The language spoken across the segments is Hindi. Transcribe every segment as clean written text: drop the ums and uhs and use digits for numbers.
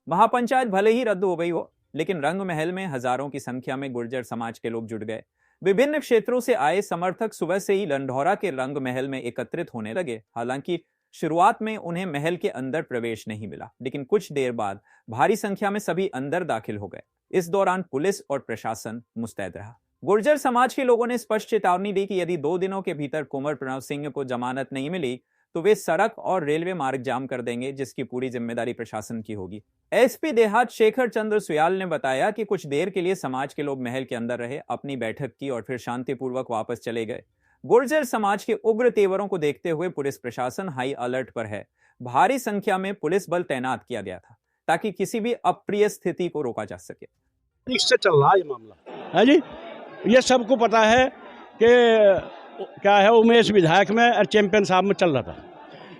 महापंचायत भले ही रद्द हो गई हो, लेकिन रंग महल में हजारों की संख्या में गुर्जर समाज के लोग जुट गए। विभिन्न क्षेत्रों से आए समर्थक सुबह से ही लंढौरा के रंग महल में एकत्रित होने लगे। हालांकि शुरुआत में उन्हें महल के अंदर प्रवेश नहीं मिला, लेकिन कुछ देर बाद भारी संख्या में सभी अंदर दाखिल हो गए। इस दौरान पुलिस और प्रशासन मुस्तैद रहा। गुर्जर समाज के लोगों ने स्पष्ट चेतावनी दी कि यदि 2 दिनों के भीतर कुंवर प्रणव सिंह को जमानत नहीं मिली तो वे सड़क और रेलवे मार्ग जाम कर देंगे, जिसकी पूरी जिम्मेदारी प्रशासन की होगी। एसपी देहात शेखर चंद्र सुयाल ने बताया कि कुछ देर के लिए समाज के लोग महल के अंदर रहे, अपनी बैठक की और फिर शांतिपूर्वक वापस चले गए। गुर्जर समाज के उग्र तेवरों को देखते हुए पुलिस प्रशासन हाई अलर्ट पर है। भारी संख्या में पुलिस बल तैनात किया गया था ताकि किसी भी अप्रिय स्थिति को रोका जा सके। इससे चल रहा है ये मामला है जी, ये सबको पता है कि क्या है उमेश विधायक में और चैंपियन साहब में चल रहा था।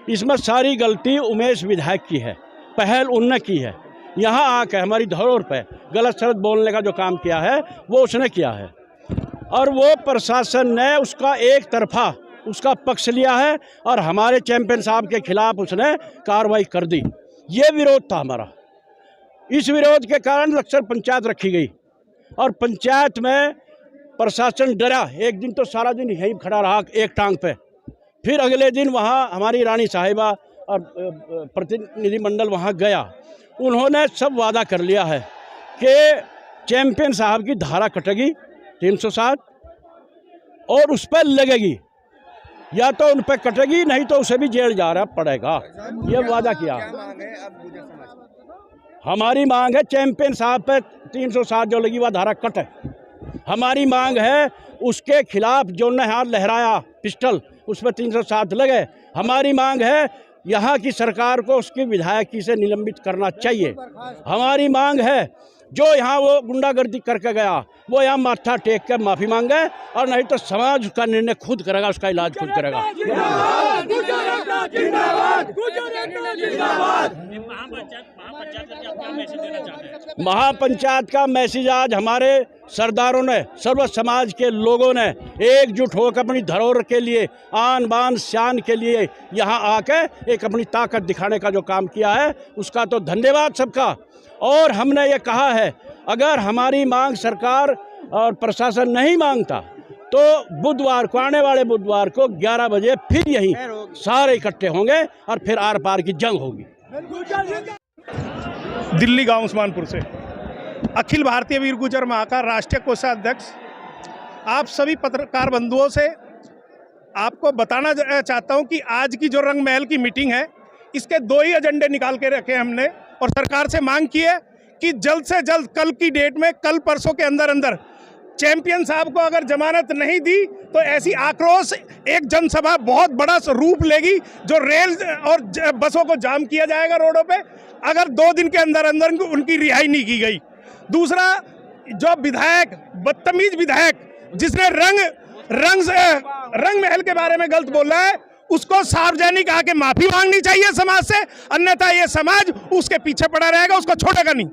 इसमें सारी गलती उमेश विधायक की है, पहल उनने की है। यहाँ आके हमारी धरोहर पे गलत सलत बोलने का जो काम किया है वो उसने किया है, और वो प्रशासन ने उसका एक तरफा उसका पक्ष लिया है और हमारे चैंपियन साहब के खिलाफ उसने कार्रवाई कर दी। ये विरोध था हमारा। इस विरोध के कारण अक्सर पंचायत रखी गई और पंचायत में प्रशासन डरा। एक दिन तो सारा दिन यहीं खड़ा रहा एक टांग पे, फिर अगले दिन वहाँ हमारी रानी साहिबा और प्रतिनिधिमंडल वहाँ गया। उन्होंने सब वादा कर लिया है कि चैंपियन साहब की धारा कटेगी 307 और उस पर लगेगी, या तो उन पर कटेगी नहीं तो उसे भी जेल जा रहा पड़ेगा। ये वादा किया। हमारी मांग है चैंपियन साहब पे 307 जो लगी वह धारा कटे। हमारी मांग है उसके खिलाफ जो ने हाथ लहराया पिस्टल उस पर 307 लगे। हमारी मांग है यहाँ की सरकार को उसकी विधायकी से निलंबित करना चाहिए। हमारी मांग है जो यहाँ वो गुंडागर्दी करके गया वो यहाँ माथा टेक कर माफ़ी मांगे, और नहीं तो समाज उसका निर्णय खुद करेगा, उसका इलाज खुद करेगा। महापंचायत का मैसेज आज हमारे सरदारों ने, सर्व समाज के लोगों ने एकजुट होकर अपनी धरोहर के लिए, आन बान शान के लिए यहाँ आके एक अपनी ताकत दिखाने का जो काम किया है उसका तो धन्यवाद सबका। और हमने ये कहा है अगर हमारी मांग सरकार और प्रशासन नहीं मांगता तो बुधवार को, आने वाले बुधवार को 11 बजे फिर यही सारे इकट्ठे होंगे और फिर आर पार की जंग होगी। दिल्ली गांव उस्मानपुर से अखिल भारतीय वीर गुर्जर महाकार राष्ट्रीय कोषाध्यक्ष आप सभी पत्रकार बंधुओं से आपको बताना चाहता हूं कि आज की जो रंग महल की मीटिंग है इसके 2 ही एजेंडे निकाल के रखे हमने और सरकार से मांग की है कि जल्द से जल्द कल की डेट में, कल परसों के अंदर अंदर चैंपियन साहब को अगर जमानत नहीं दी तो ऐसी आक्रोश एक जनसभा बहुत बड़ा रूप लेगी, जो रेल और बसों को जाम किया जाएगा रोडों पे अगर 2 दिन के अंदर अंदर उनकी रिहाई नहीं की गई। दूसरा, जो विधायक, बदतमीज विधायक जिसने रंग महल के बारे में गलत बोला है उसको सार्वजनिक आके माफी मांगनी चाहिए समाज से, अन्यथा ये समाज उसके पीछे पड़ा रहेगा, उसको छोड़ेगा नहीं।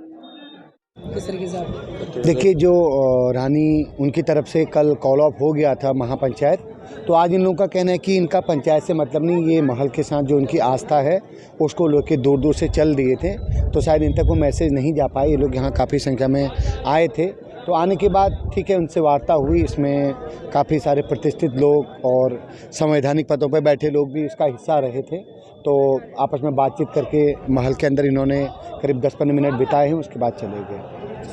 देखिए, जो रानी उनकी तरफ से कल कॉल ऑफ हो गया था महापंचायत, तो आज इन लोगों का कहना है कि इनका पंचायत से मतलब नहीं, ये महल के साथ जो उनकी आस्था है उसको लोग के दूर दूर से चल दिए थे, तो शायद इन तक वो मैसेज नहीं जा पाए। ये लोग यहाँ काफ़ी संख्या में आए थे, तो आने के बाद ठीक है उनसे वार्ता हुई। इसमें काफ़ी सारे प्रतिष्ठित लोग और संवैधानिक पदों पर बैठे लोग भी इसका हिस्सा रहे थे, तो आपस में बातचीत करके महल के अंदर इन्होंने करीब 10-15 मिनट बिताए हैं, उसके बाद चले गए।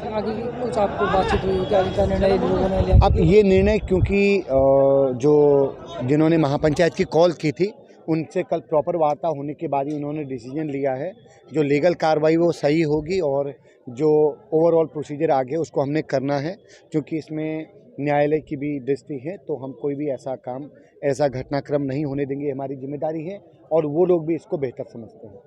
आगे कुछ आपको बातचीत हुई, क्या निर्णय लोगों ने लिया? अब ये निर्णय, क्योंकि जो जिन्होंने महापंचायत की कॉल की थी उनसे कल प्रॉपर वार्ता होने के बाद ही उन्होंने डिसीजन लिया है, जो लीगल कार्रवाई वो सही होगी और जो ओवरऑल प्रोसीजर आगे उसको हमने करना है, क्योंकि इसमें न्यायालय की भी दृष्टि है, तो हम कोई भी ऐसा काम, ऐसा घटनाक्रम नहीं होने देंगे, हमारी जिम्मेदारी है और वो लोग भी इसको बेहतर समझते हैं।